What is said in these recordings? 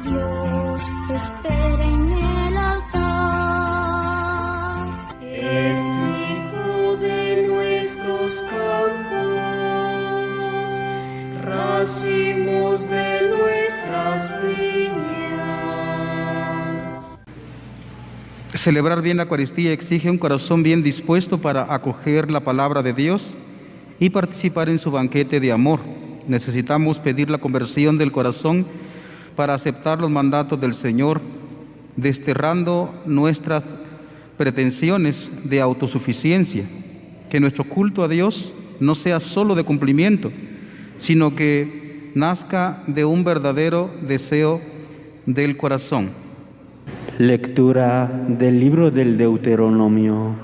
Dios espera en el altar. Es trigo de nuestros campos, racimos de nuestras viñas. Celebrar bien la Eucaristía exige un corazón bien dispuesto para acoger la palabra de Dios y participar en su banquete de amor. Necesitamos pedir la conversión del corazón para aceptar los mandatos del Señor, desterrando nuestras pretensiones de autosuficiencia. Que nuestro culto a Dios no sea solo de cumplimiento, sino que nazca de un verdadero deseo del corazón. Lectura del libro del Deuteronomio.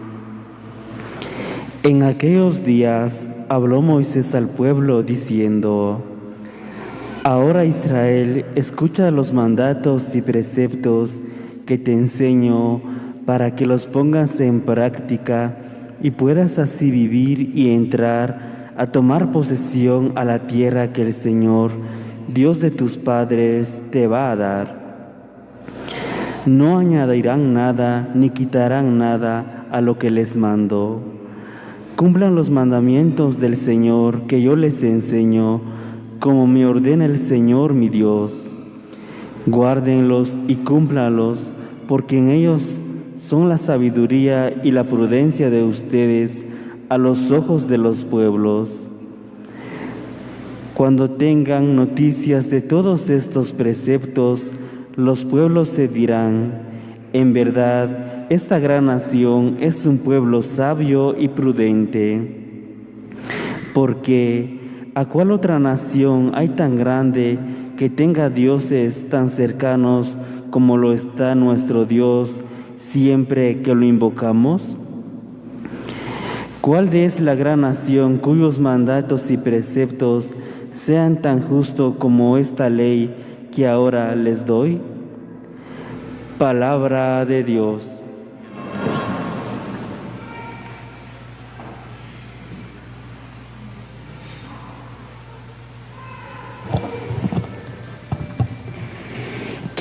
En aquellos días habló Moisés al pueblo diciendo: Ahora Israel, escucha los mandatos y preceptos que te enseño para que los pongas en práctica y puedas así vivir y entrar a tomar posesión a la tierra que el Señor, Dios de tus padres, te va a dar. No añadirán nada ni quitarán nada a lo que les mando. Cumplan los mandamientos del Señor que yo les enseño, como me ordena el Señor mi Dios. Guárdenlos y cúmplanlos, porque en ellos son la sabiduría y la prudencia de ustedes a los ojos de los pueblos. Cuando tengan noticias de todos estos preceptos, los pueblos se dirán: en verdad, esta gran nación es un pueblo sabio y prudente. Porque ¿a cuál otra nación hay tan grande que tenga dioses tan cercanos como lo está nuestro Dios siempre que lo invocamos? ¿Cuál es la gran nación cuyos mandatos y preceptos sean tan justos como esta ley que ahora les doy? Palabra de Dios.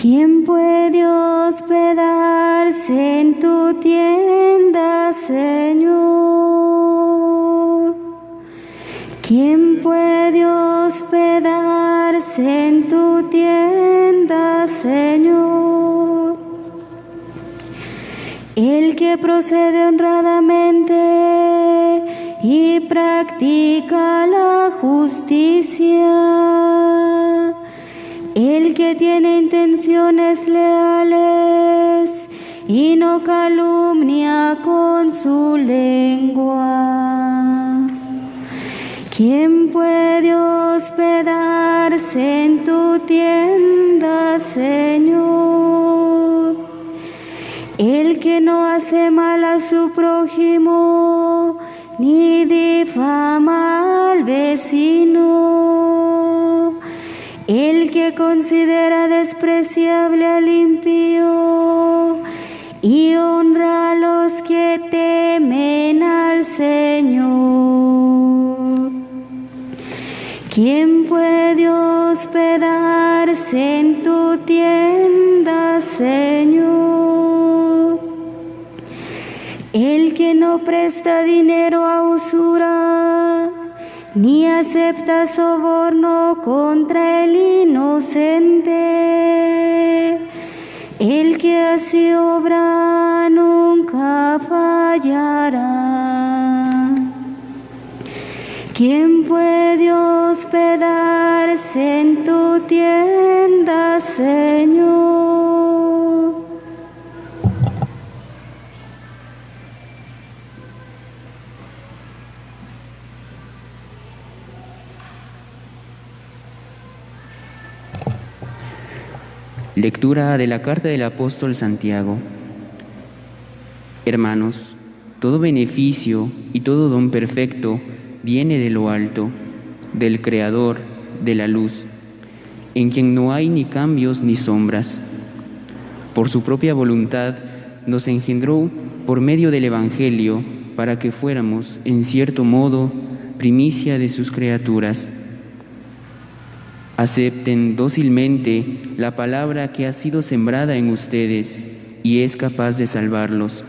¿Quién puede hospedarse en tu tienda, Señor? ¿Quién puede hospedarse en tu tienda, Señor? El que procede honradamente y practica la justicia, el que tiene intenciones leales y no calumnia con su lengua. ¿Quién puede hospedarse en tu tienda, Señor? El que no hace mal a su prójimo, ni difama al vecino. El que considera despreciable al impío y honra a los que temen al Señor. ¿Quién puede hospedarse en tu tienda, Señor? El que no presta dinero a usura, ni acepta soborno contra el inocente. El que así obra nunca fallará. ¿Quién puede hospedarse en tu tienda, Señor? Lectura de la carta del apóstol Santiago. Hermanos, todo beneficio y todo don perfecto viene de lo alto, del Creador de la luz, en quien no hay ni cambios ni sombras. Por su propia voluntad nos engendró por medio del Evangelio para que fuéramos, en cierto modo, primicia de sus criaturas. Acepten dócilmente la palabra que ha sido sembrada en ustedes y es capaz de salvarlos.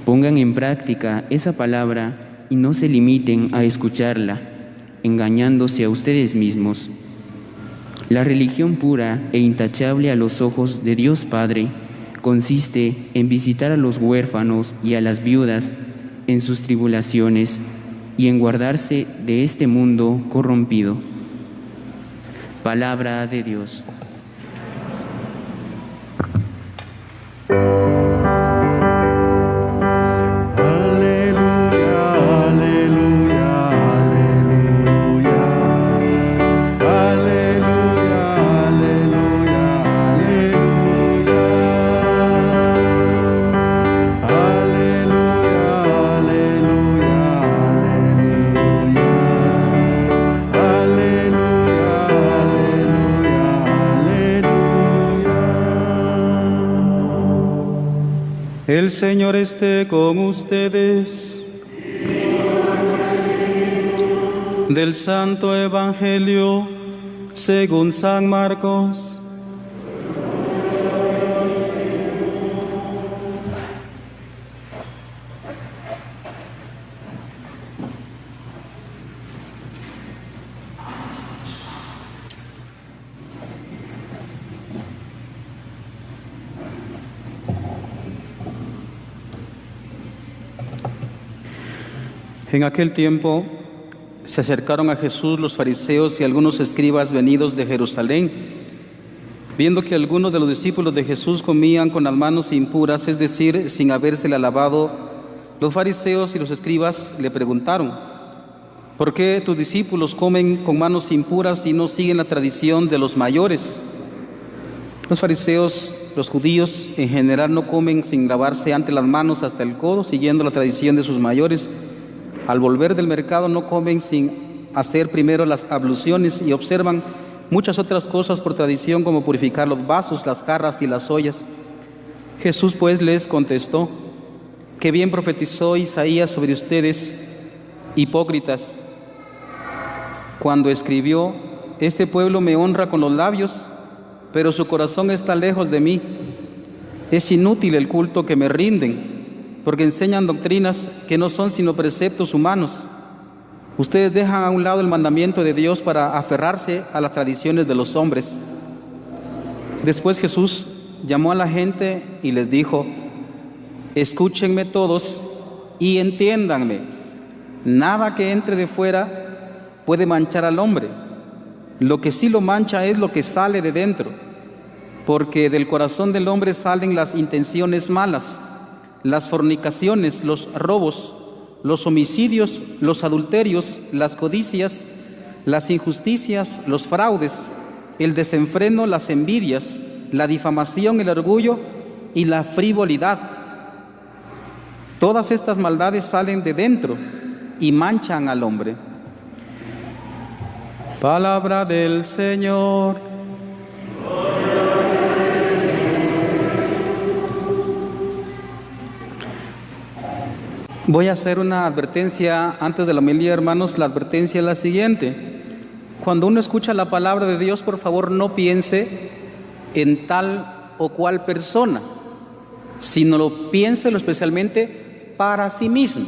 Pongan en práctica esa palabra y no se limiten a escucharla, engañándose a ustedes mismos. La religión pura e intachable a los ojos de Dios Padre consiste en visitar a los huérfanos y a las viudas en sus tribulaciones y en guardarse de este mundo corrompido. Palabra de Dios. El Señor esté con ustedes. Del Santo Evangelio según San Marcos. En aquel tiempo se acercaron a Jesús los fariseos y algunos escribas venidos de Jerusalén, viendo que algunos de los discípulos de Jesús comían con las manos impuras, es decir, sin habérsela lavado. Los fariseos y los escribas le preguntaron: ¿por qué tus discípulos comen con manos impuras y no siguen la tradición de los mayores? Los fariseos, los judíos en general, no comen sin lavarse antes las manos hasta el codo, siguiendo la tradición de sus mayores. Al volver del mercado no comen sin hacer primero las abluciones y observan muchas otras cosas por tradición, como purificar los vasos, las jarras y las ollas. Jesús pues les contestó: qué bien profetizó Isaías sobre ustedes, hipócritas, cuando escribió: este pueblo me honra con los labios, pero su corazón está lejos de mí. Es inútil el culto que me rinden, porque enseñan doctrinas que no son sino preceptos humanos. Ustedes dejan a un lado el mandamiento de Dios para aferrarse a las tradiciones de los hombres. Después Jesús llamó a la gente y les dijo: escúchenme todos y entiéndanme. Nada que entre de fuera puede manchar al hombre. Lo que sí lo mancha es lo que sale de dentro, porque del corazón del hombre salen las intenciones malas, las fornicaciones, los robos, los homicidios, los adulterios, las codicias, las injusticias, los fraudes, el desenfreno, las envidias, la difamación, el orgullo y la frivolidad. Todas estas maldades salen de dentro y manchan al hombre. Palabra del Señor. Voy a hacer una advertencia antes de la homilía, hermanos. La advertencia es la siguiente: cuando uno escucha la palabra de Dios, por favor no piense en tal o cual persona, sino lo piénselo especialmente para sí mismo,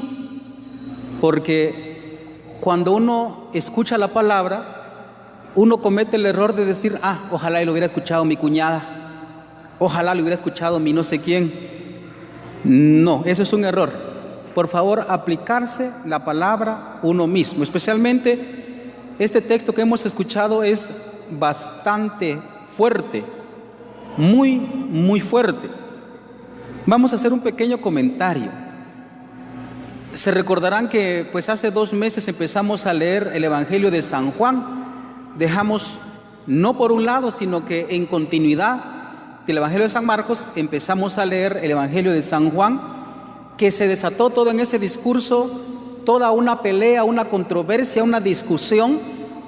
porque cuando uno escucha la palabra, uno comete el error de decir: ojalá lo hubiera escuchado mi cuñada, ojalá lo hubiera escuchado mi no sé quién. No, eso es un error. Por favor, aplicarse la palabra uno mismo. Especialmente este texto que hemos escuchado es bastante fuerte, muy fuerte. Vamos a hacer un pequeño comentario. Se recordarán que pues hace 2 meses empezamos a leer el Evangelio de San Juan. Dejamos, no por un lado, sino que en continuidad del Evangelio de San Marcos, empezamos a leer el Evangelio de San Juan, que se desató todo en ese discurso, toda una pelea, una controversia, una discusión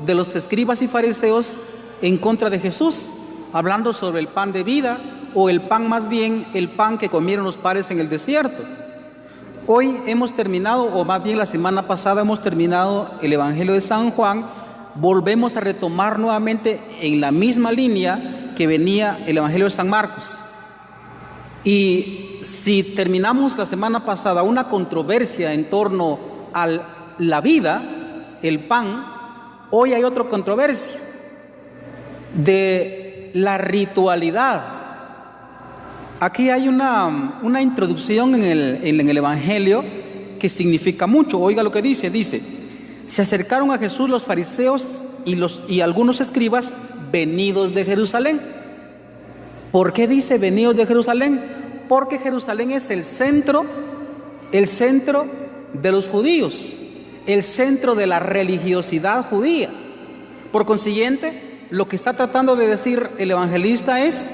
de los escribas y fariseos en contra de Jesús, hablando sobre el pan de vida, o el pan, más bien el pan que comieron los padres en el desierto. Hoy hemos terminado, o más bien la semana pasada hemos terminado el Evangelio de San Juan, volvemos a retomar nuevamente en la misma línea que venía el Evangelio de San Marcos. Y si terminamos la semana pasada una controversia en torno a la vida, el pan, hoy hay otra controversia de la ritualidad. Aquí hay una introducción en el Evangelio que significa mucho. Oiga lo que dice, se acercaron a Jesús los fariseos y algunos escribas venidos de Jerusalén. ¿Por qué dice venidos de Jerusalén? Porque Jerusalén es el centro de los judíos, el centro de la religiosidad judía. Por consiguiente, lo que está tratando de decir el evangelista es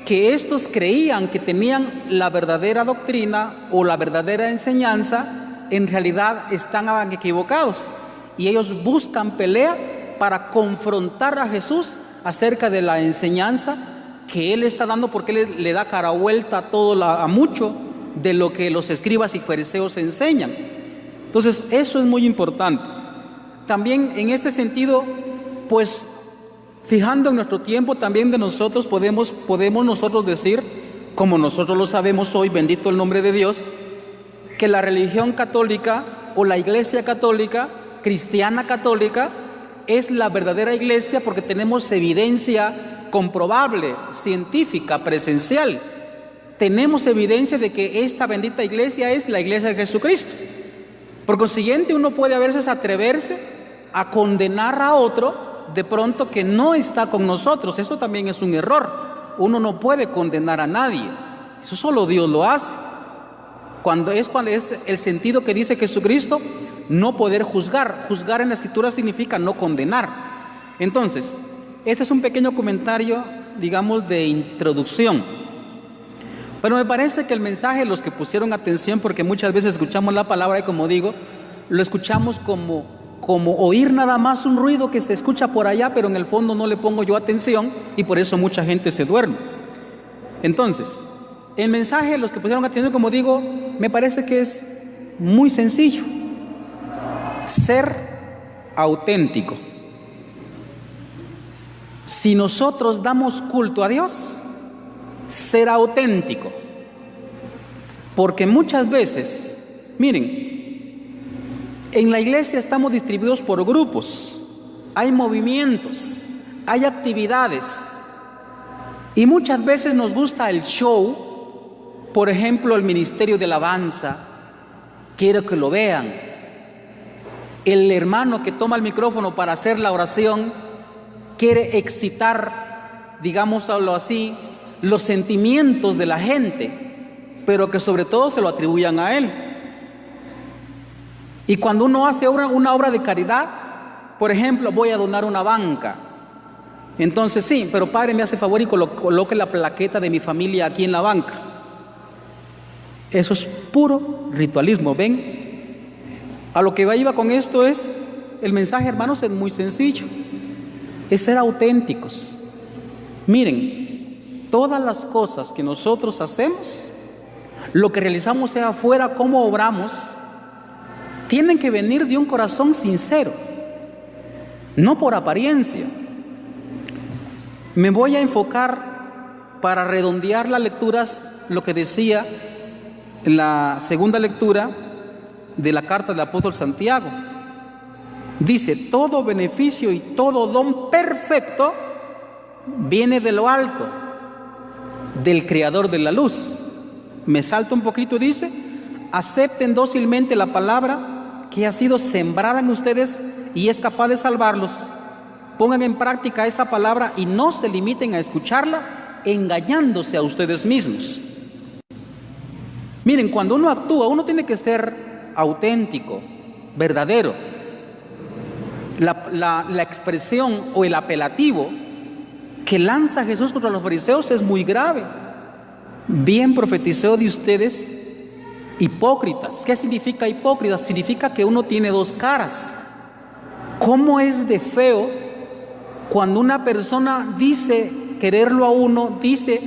que estos creían que tenían la verdadera doctrina o la verdadera enseñanza, en realidad estaban equivocados. Y ellos buscan pelea para confrontar a Jesús acerca de la enseñanza que Él está dando, porque Él le da cara vuelta a mucho de lo que los escribas y fariseos enseñan. Entonces, eso es muy importante. También en este sentido, pues, fijando en nuestro tiempo también de nosotros, podemos nosotros decir, como nosotros lo sabemos hoy, bendito el nombre de Dios, que la religión católica o la iglesia católica, cristiana católica, es la verdadera iglesia porque tenemos evidencia comprobable, científica, presencial. Tenemos evidencia de que esta bendita iglesia es la iglesia de Jesucristo. Por consiguiente, uno puede a veces atreverse a condenar a otro de pronto que no está con nosotros. Eso también es un error. Uno no puede condenar a nadie. Eso solo Dios lo hace. Cuando es el sentido que dice Jesucristo, no poder juzgar. Juzgar en la Escritura significa no condenar. Entonces, este es un pequeño comentario, digamos, de introducción. Pero me parece que el mensaje, los que pusieron atención, porque muchas veces escuchamos la palabra y como digo, lo escuchamos como oír nada más un ruido que se escucha por allá, pero en el fondo no le pongo yo atención y por eso mucha gente se duerme. Entonces, el mensaje, los que pusieron atención, como digo, me parece que es muy sencillo. Ser auténtico. Si nosotros damos culto a Dios, ser auténtico. Porque muchas veces, miren, en la iglesia estamos distribuidos por grupos, hay movimientos, hay actividades y muchas veces nos gusta el show. Por ejemplo, el ministerio de alabanza, quiero que lo vean. El hermano que toma el micrófono para hacer la oración quiere excitar, digámoslo así, los sentimientos de la gente, pero que sobre todo se lo atribuyan a él. Y cuando uno hace una obra de caridad, por ejemplo, voy a donar una banca. Entonces sí, pero padre me hace favor y coloque la plaqueta de mi familia aquí en la banca. Eso es puro ritualismo, ¿ven? A lo que iba con esto es, el mensaje, hermanos, es muy sencillo. Es ser auténticos. Miren, todas las cosas que nosotros hacemos, lo que realizamos sea afuera, cómo obramos, tienen que venir de un corazón sincero, no por apariencia. Me voy a enfocar para redondear las lecturas, lo que decía la segunda lectura de la carta del apóstol Santiago. Dice, todo beneficio y todo don perfecto viene de lo alto, del Creador de la luz. Me salto un poquito, dice, acepten dócilmente la palabra que ha sido sembrada en ustedes y es capaz de salvarlos. Pongan en práctica esa palabra y no se limiten a escucharla engañándose a ustedes mismos. Miren, cuando uno actúa, uno tiene que ser auténtico, verdadero. La expresión o el apelativo que lanza Jesús contra los fariseos es muy grave. Bien profetizó de ustedes hipócritas. ¿Qué significa hipócritas? Significa que uno tiene dos caras. ¿Cómo es de feo cuando una persona dice quererlo a uno, dice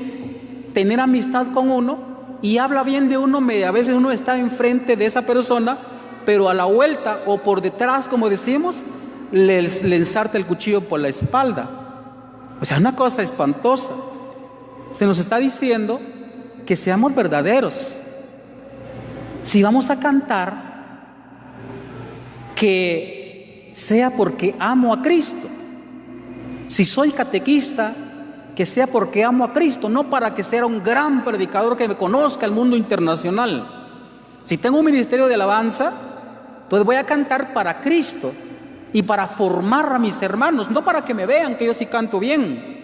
tener amistad con uno y habla bien de uno? A veces uno está enfrente de esa persona, pero a la vuelta o por detrás, como decimos, le ensarta el cuchillo por la espalda. O sea, una cosa espantosa. Se nos está diciendo que seamos verdaderos. Si vamos a cantar, que sea porque amo a Cristo. Si soy catequista, que sea porque amo a Cristo, no para que sea un gran predicador que me conozca el mundo internacional. Si tengo un ministerio de alabanza, entonces voy a cantar para Cristo y para formar a mis hermanos, no para que me vean que yo sí canto bien.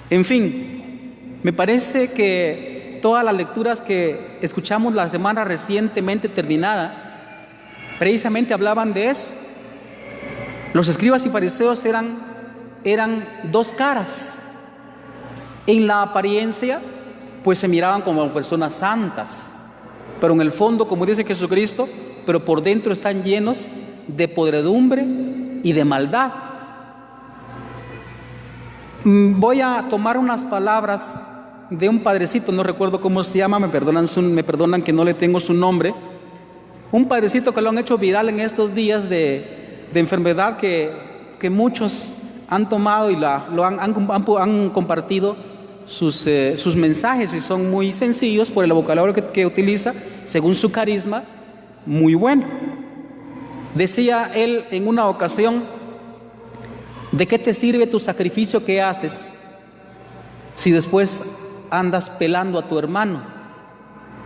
En fin, me parece que todas las lecturas que escuchamos la semana recientemente terminada, precisamente hablaban de eso. Los escribas y fariseos eran dos caras. En la apariencia, pues se miraban como personas santas, pero en el fondo, como dice Jesucristo, pero por dentro están llenos de podredumbre y de maldad. Voy a tomar unas palabras de un padrecito, no recuerdo cómo se llama, me perdonan que no le tengo su nombre. Un padrecito que lo han hecho viral en estos días de enfermedad que muchos han tomado y han compartido sus mensajes, y son muy sencillos por el vocabulario que utiliza, según su carisma, muy bueno. Decía él en una ocasión: ¿de qué te sirve tu sacrificio que haces si después andas pelando a tu hermano?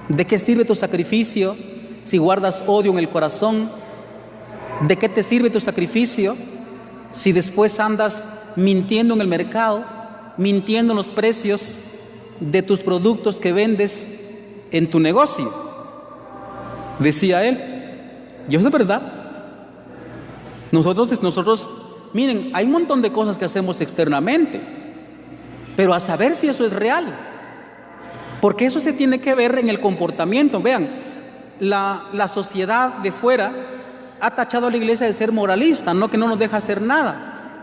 ¿De qué sirve tu sacrificio si guardas odio en el corazón? ¿De qué te sirve tu sacrificio si después andas mintiendo en el mercado, mintiendo en los precios de tus productos que vendes en tu negocio? Decía él. Y es de verdad. Nosotros, miren, hay un montón de cosas que hacemos externamente, pero a saber si eso es real, porque eso se tiene que ver en el comportamiento. Vean, la sociedad de fuera ha tachado a la iglesia de ser moralista, no, que no nos deja hacer nada.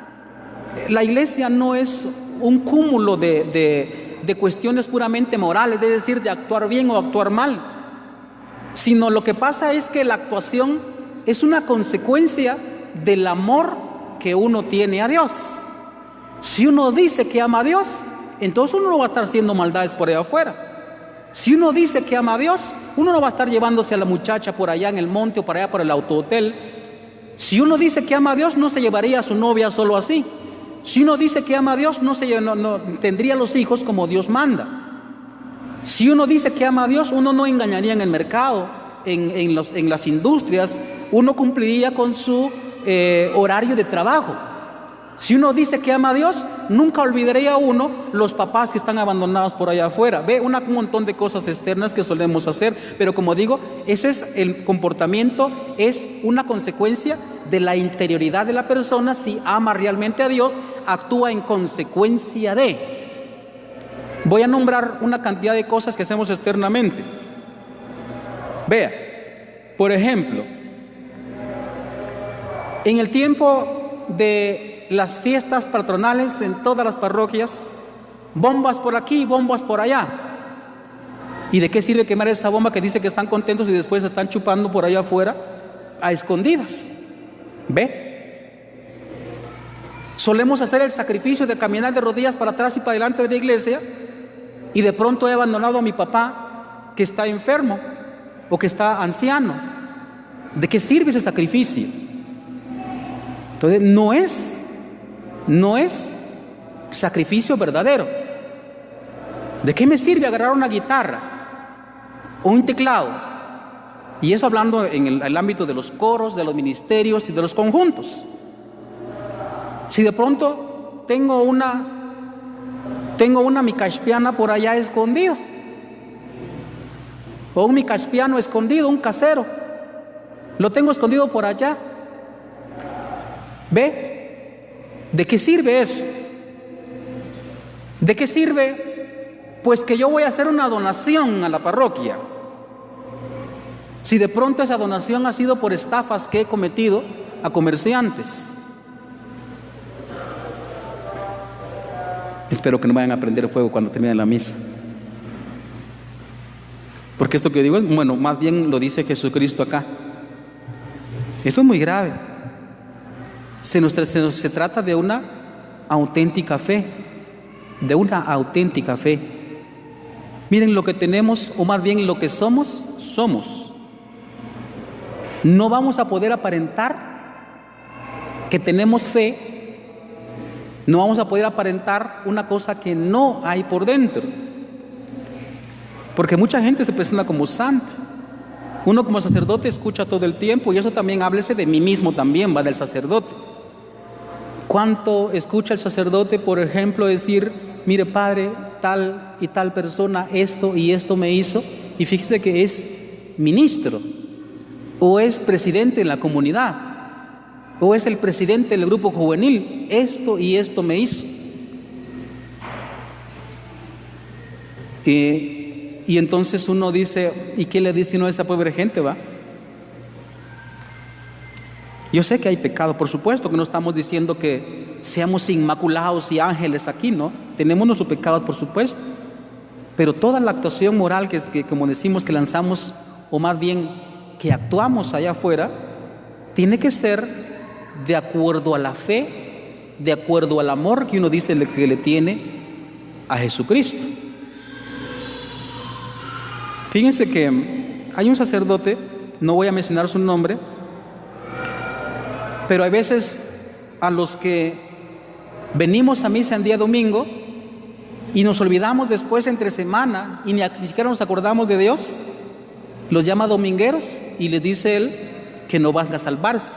La iglesia no es un cúmulo de cuestiones puramente morales, es decir, de actuar bien o actuar mal, sino lo que pasa es que la actuación es una consecuencia del amor que uno tiene a Dios. Si uno dice que ama a Dios, entonces uno no va a estar haciendo maldades por allá afuera. Si uno dice que ama a Dios, uno no va a estar llevándose a la muchacha por allá en el monte o por allá por el autohotel. Si uno dice que ama a Dios, no se llevaría a su novia solo así. Si uno dice que ama a Dios, no tendría los hijos como Dios manda. Si uno dice que ama a Dios, uno no engañaría en el mercado, en las industrias, uno cumpliría con su horario de trabajo. Si uno dice que ama a Dios, nunca olvidaría uno los papás que están abandonados por allá afuera. Ve, un montón de cosas externas que solemos hacer, pero como digo, eso es el comportamiento, es una consecuencia de la interioridad de la persona. Si ama realmente a Dios, actúa en consecuencia de. Voy a nombrar una cantidad de cosas que hacemos externamente. Vea, por ejemplo, en el tiempo de las fiestas patronales en todas las parroquias, bombas por aquí, bombas por allá. ¿Y de qué sirve quemar esa bomba que dice que están contentos y después están chupando por allá afuera a escondidas? ¿Ve? Solemos hacer el sacrificio de caminar de rodillas para atrás y para adelante de la iglesia, y de pronto he abandonado a mi papá que está enfermo o que está anciano. ¿De qué sirve ese sacrificio? Entonces no es sacrificio verdadero. ¿De qué me sirve agarrar una guitarra o un teclado? Y eso hablando en el ámbito de los coros, de los ministerios y de los conjuntos. Si de pronto tengo una micaspiana por allá escondido, o un micaspiano escondido, un casero, lo tengo escondido por allá. ¿Ve? ¿De qué sirve eso? ¿De qué sirve? Pues que yo voy a hacer una donación a la parroquia. Si de pronto esa donación ha sido por estafas que he cometido a comerciantes. Espero que no vayan a prender fuego cuando termine la misa. Porque esto que digo, bueno, más bien lo dice Jesucristo acá. Esto es muy grave. Se trata de una auténtica fe, de una auténtica fe. Miren lo que tenemos, o más bien lo que somos, somos. No vamos a poder aparentar que tenemos fe, no vamos a poder aparentar una cosa que no hay por dentro. Porque mucha gente se presenta como santo. Uno como sacerdote escucha todo el tiempo, y eso también háblese de mí mismo también, va del sacerdote. ¿Cuánto escucha el sacerdote, por ejemplo, decir, mire padre, tal y tal persona, esto y esto me hizo? Y fíjese que es ministro, o es presidente en la comunidad, o es el presidente del grupo juvenil, esto y esto me hizo. Y entonces uno dice, ¿y qué le dice uno a esa pobre gente, va? Yo sé que hay pecado, por supuesto que no estamos diciendo que seamos inmaculados y ángeles aquí, ¿no? Tenemos nuestros pecados, por supuesto, pero toda la actuación moral que como decimos que lanzamos, o más bien que actuamos allá afuera, tiene que ser de acuerdo a la fe, de acuerdo al amor que uno dice que le tiene a Jesucristo. Fíjense que hay un sacerdote, no voy a mencionar su nombre, pero hay veces a los que venimos a misa en día domingo y nos olvidamos después entre semana y ni siquiera nos acordamos de Dios, los llama domingueros y les dice él que no van a salvarse.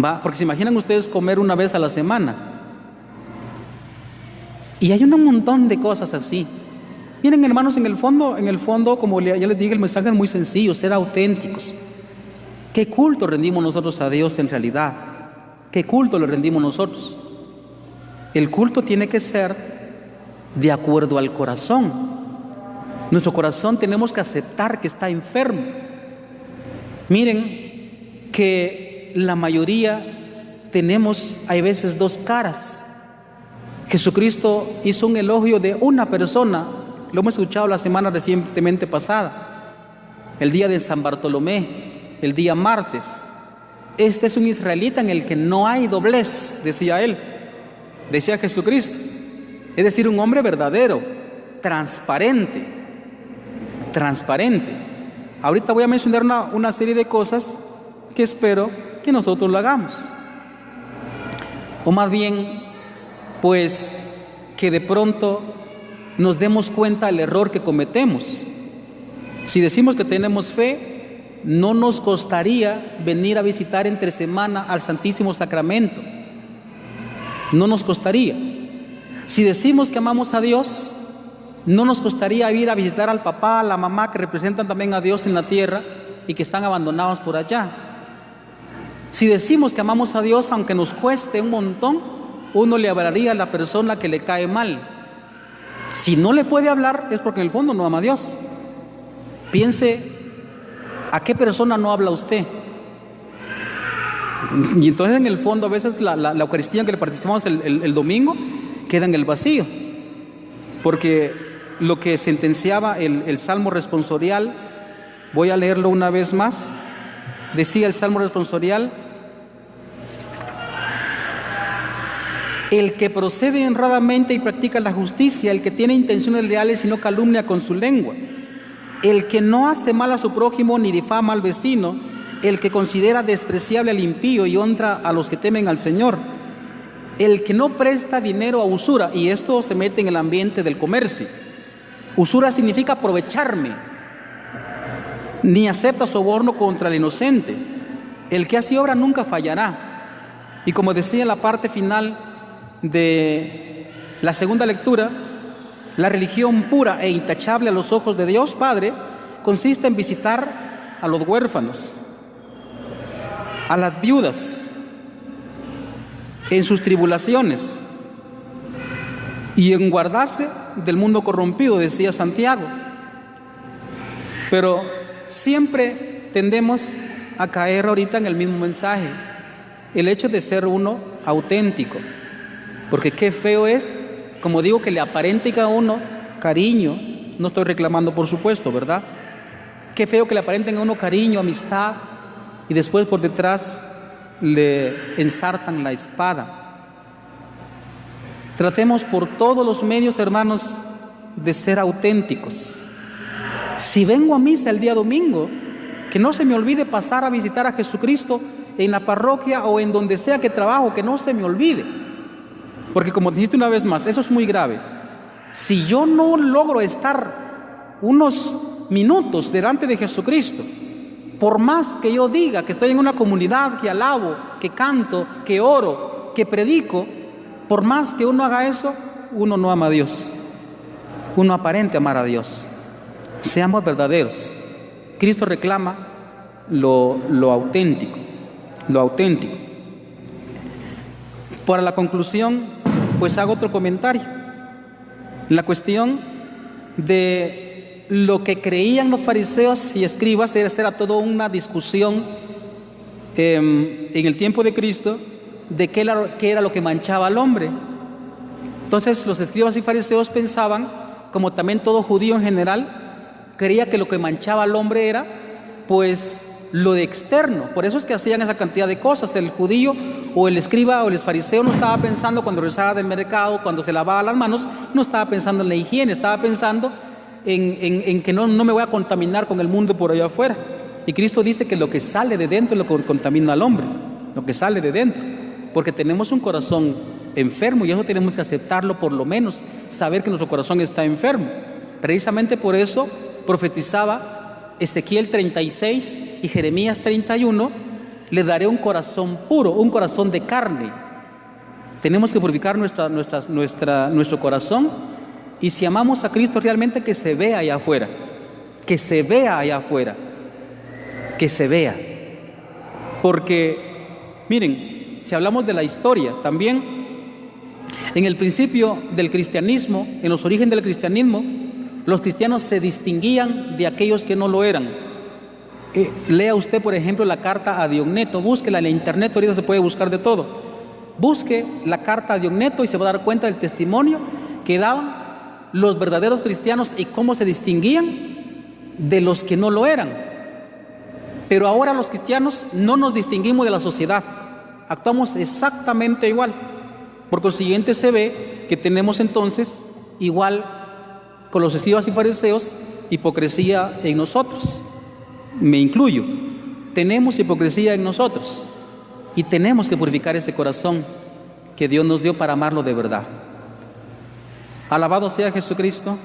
¿Va? Porque se imaginan ustedes comer una vez a la semana. Y hay un montón de cosas así. Miren, hermanos, en el fondo, como ya les dije, el mensaje es muy sencillo, ser auténticos. ¿Qué culto rendimos nosotros a Dios en realidad? ¿Qué culto le rendimos nosotros? El culto tiene que ser de acuerdo al corazón. Nuestro corazón tenemos que aceptar que está enfermo. Miren que la mayoría tenemos, hay veces, dos caras. Jesucristo hizo un elogio de una persona, lo hemos escuchado la semana recientemente pasada, el día de San Bartolomé, el día martes. Este es un israelita en el que no hay doblez, decía él, decía Jesucristo. Es decir, un hombre verdadero, transparente. Ahorita voy a mencionar una serie de cosas que espero que nosotros lo hagamos. O más bien, pues, que de pronto nos demos cuenta del error que cometemos. Si decimos que tenemos fe, no nos costaría venir a visitar entre semana al Santísimo Sacramento. No nos costaría. Si decimos que amamos a Dios, no nos costaría ir a visitar al papá, a la mamá, que representan también a Dios en la tierra y que están abandonados por allá. Si decimos que amamos a Dios, aunque nos cueste un montón, uno le hablaría a la persona que le cae mal. Si no le puede hablar, es porque en el fondo no ama a Dios. Piense, ¿a qué persona no habla usted? Y entonces en el fondo a veces la Eucaristía en que le participamos el domingo queda en el vacío, porque lo que sentenciaba el Salmo responsorial, voy a leerlo una vez más, decía el Salmo responsorial: el que procede honradamente y practica la justicia, el que tiene intenciones leales y no calumnia con su lengua, el que no hace mal a su prójimo ni difama al vecino, el que considera despreciable al impío y honra a los que temen al Señor, el que no presta dinero a usura, y esto se mete en el ambiente del comercio. Usura significa aprovecharme, ni acepta soborno contra el inocente. El que hace obra nunca fallará. Y como decía en la parte final de la segunda lectura, la religión pura e intachable a los ojos de Dios Padre consiste en visitar a los huérfanos, a las viudas, en sus tribulaciones y en guardarse del mundo corrompido, decía Santiago. Pero siempre tendemos a caer ahorita en el mismo mensaje, el hecho de ser uno auténtico, porque qué feo es, como digo, que le aparente a uno cariño, no estoy reclamando por supuesto, ¿verdad? Qué feo que le aparenten a uno cariño, amistad, y después por detrás le ensartan la espada. Tratemos por todos los medios, hermanos, de ser auténticos. Si vengo a misa el día domingo, que no se me olvide pasar a visitar a Jesucristo en la parroquia o en donde sea que trabajo, que no se me olvide. Porque como dijiste una vez más, eso es muy grave. Si yo no logro estar unos minutos delante de Jesucristo, por más que yo diga que estoy en una comunidad, que alabo, que canto, que oro, que predico, por más que uno haga eso, uno no ama a Dios. Uno aparente amar a Dios. Seamos verdaderos. Cristo reclama lo auténtico, lo auténtico. Para la conclusión, pues hago otro comentario. La cuestión de lo que creían los fariseos y escribas era toda una discusión en el tiempo de Cristo de qué era lo que manchaba al hombre. Entonces los escribas y fariseos pensaban, como también todo judío en general, creía que lo que manchaba al hombre era pues lo de externo. Por eso es que hacían esa cantidad de cosas. El judío o el escriba o el fariseo no estaba pensando cuando regresaba del mercado, cuando se lavaba las manos, no estaba pensando en la higiene, estaba pensando en que no me voy a contaminar con el mundo por allá afuera. Y Cristo dice que lo que sale de dentro es lo que contamina al hombre, lo que sale de dentro, porque tenemos un corazón enfermo y eso tenemos que aceptarlo, por lo menos saber que nuestro corazón está enfermo. Precisamente por eso profetizaba Ezequiel 36 y Jeremías 31, le daré un corazón puro, un corazón de carne. Tenemos que purificar nuestro corazón, y si amamos a Cristo realmente, que se vea allá afuera, que se vea allá afuera, que se vea. Porque, miren, si hablamos de la historia, también en el principio del cristianismo, en los orígenes del cristianismo, los cristianos se distinguían de aquellos que no lo eran. Lea usted, por ejemplo, la carta a Diogneto, búsquela en la internet, ahorita se puede buscar de todo. Busque la carta a Diogneto y se va a dar cuenta del testimonio que daban los verdaderos cristianos y cómo se distinguían de los que no lo eran. Pero ahora los cristianos no nos distinguimos de la sociedad, actuamos exactamente igual. Por consiguiente se ve que tenemos entonces, igual con los escribas y fariseos, hipocresía en nosotros. Me incluyo, tenemos hipocresía en nosotros y tenemos que purificar ese corazón que Dios nos dio para amarlo de verdad. Alabado sea Jesucristo.